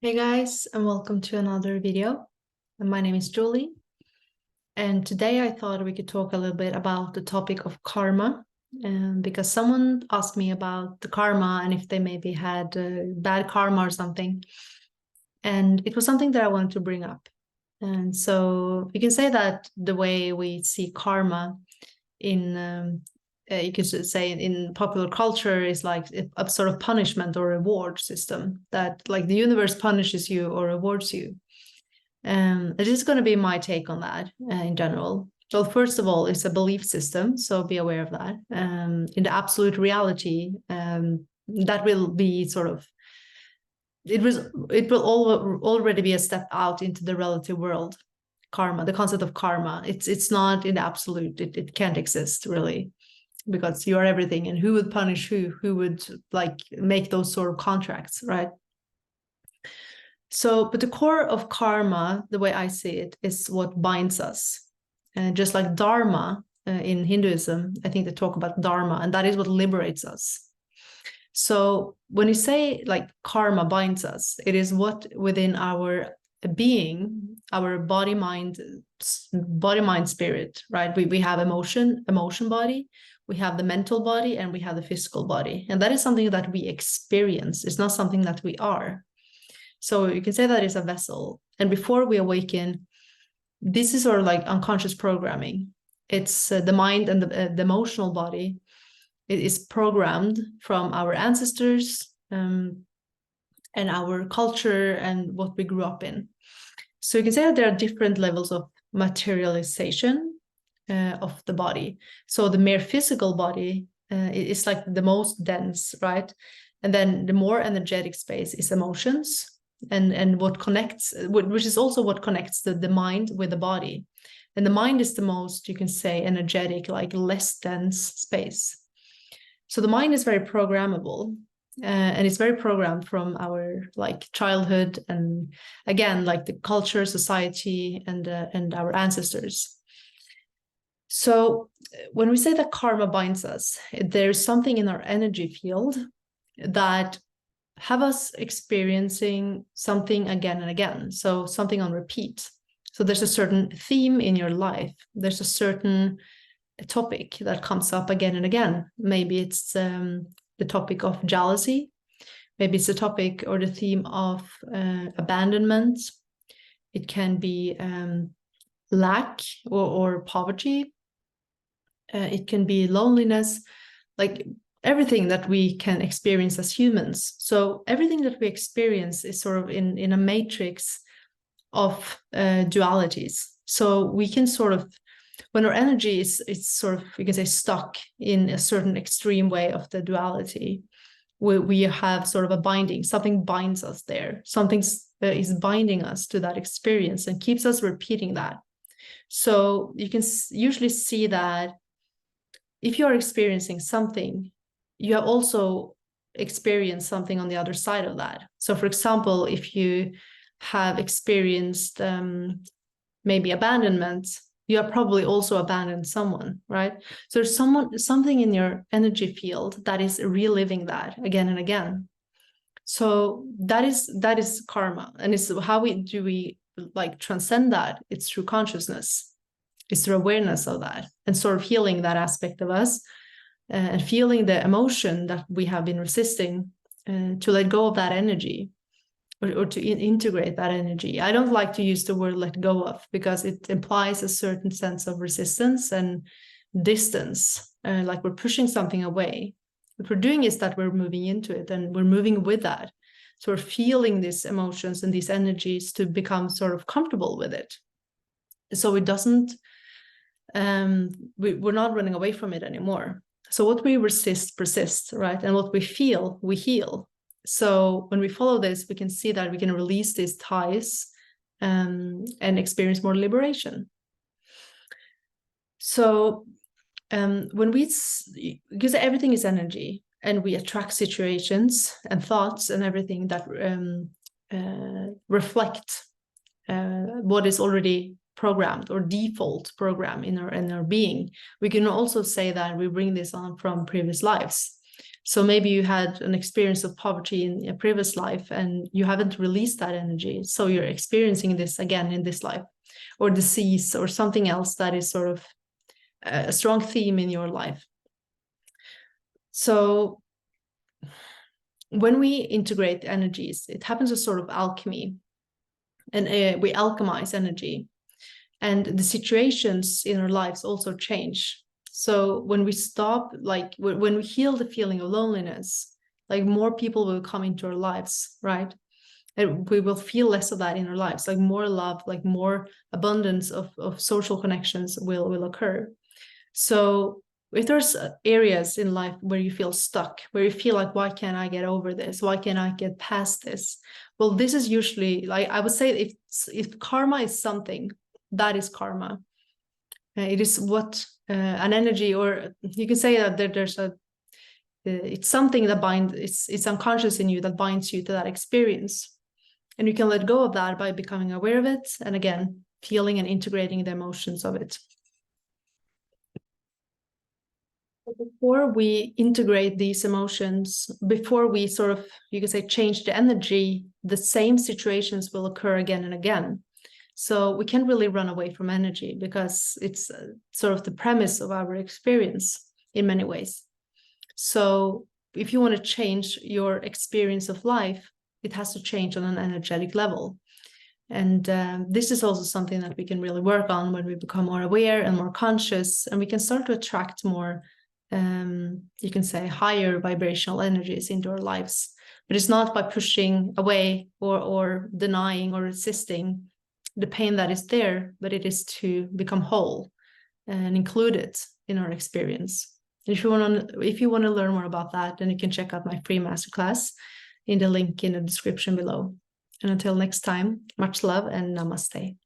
Hey guys, and welcome to another video. My name is Julie, and today I thought we could talk a little bit about the topic of karma, because someone asked me about the karma and if they maybe had bad karma or something, and it was something that I wanted to bring up. And so you can say that the way we see karma in you could say in popular culture is like a sort of punishment or reward system, that like the universe punishes you or rewards you. It is going to be my take on that in general. So first of all, it's a belief system, so be aware of that. In the absolute reality, that will be sort of it will already be a step out into the relative world. Karma, the concept of karma, it's not in the absolute. It can't exist really, because you are everything, and who would punish who would like make those sort of contracts, right? So, but the core of karma, the way I see it, is what binds us. And just like dharma in Hinduism, I think they talk about dharma, and that is what liberates us. So when you say like karma binds us, it is what within our being, our body, mind, spirit, right? We have emotion body, we have the mental body, and we have the physical body. And that is something that we experience. It's not something that we are. So you can say that is a vessel. And before we awaken, this is sort of like unconscious programming. It's the mind and the emotional body. It is programmed from our ancestors and our culture and what we grew up in. So you can say that there are different levels of materialization of the body. So the mere physical body is like the most dense, right? And then the more energetic space is emotions, and what connects, which is also what connects the mind with the body. And the mind is the most, you can say, energetic, like less dense space. So the mind is very programmable, and it's very programmed from our like childhood, and again like the culture, society, and our ancestors. So when we say that karma binds us, there's something in our energy field that have us experiencing something again and again. So something on repeat. So there's a certain theme in your life. There's a certain topic that comes up again and again. Maybe it's the topic of jealousy. Maybe it's the topic or the theme of abandonment. It can be lack or poverty. It can be loneliness, like everything that we can experience as humans. So everything that we experience is sort of in a matrix of dualities. So we can sort of, when our energy is sort of, you can say, stuck in a certain extreme way of the duality, we have sort of a binding. Something binds us there. Something is binding us to that experience and keeps us repeating that. So you can usually see that if you're experiencing something, you have also experienced something on the other side of that. So for example, if you have experienced maybe abandonment, you have probably also abandoned someone, right? So there's something in your energy field that is reliving that again and again. So that is karma. And it's how do we like transcend that? It's through consciousness. It's through awareness of that and sort of healing that aspect of us, and feeling the emotion that we have been resisting, to let go of that energy, or to integrate that energy. I don't like to use the word let go of, because it implies a certain sense of resistance and distance, like we're pushing something away. What we're doing is that we're moving into it, and we're moving with that. So we're feeling these emotions and these energies to become sort of comfortable with it. So it doesn't, we're not running away from it anymore. So what we resist persists, right? And what we feel, we heal. So when we follow this, we can see that we can release these ties and experience more liberation. So when because everything is energy, and we attract situations and thoughts and everything that reflect what is already programmed or default program in our being. We can also say that we bring this on from previous lives. So maybe you had an experience of poverty in a previous life and you haven't released that energy. So you're experiencing this again in this life, or disease or something else that is sort of a strong theme in your life. So when we integrate energies, it happens as sort of alchemy, and we alchemize energy. And the situations in our lives also change. So when we stop, like when we heal the feeling of loneliness, like more people will come into our lives, right? And we will feel less of that in our lives, like more love, like more abundance of social connections will occur. So if there's areas in life where you feel stuck, where you feel like, why can't I get over this? Why can't I get past this? Well, this is usually, like I would say, if karma is something, that is karma. It is what an energy, or you can say that there's it's something that binds, it's unconscious in you that binds you to that experience. And you can let go of that by becoming aware of it. And again, feeling and integrating the emotions of it. Before we integrate these emotions, before we sort of, you can say, change the energy, the same situations will occur again and again. So we can't really run away from energy because it's sort of the premise of our experience in many ways. So if you want to change your experience of life, it has to change on an energetic level. And this is also something that we can really work on when we become more aware and more conscious, and we can start to attract more, you can say, higher vibrational energies into our lives. But it's not by pushing away or denying or resisting the pain that is there, but it is to become whole and include it in our experience. If you want to learn more about that, then you can check out my free masterclass in the link in the description below. And until next time, much love and namaste.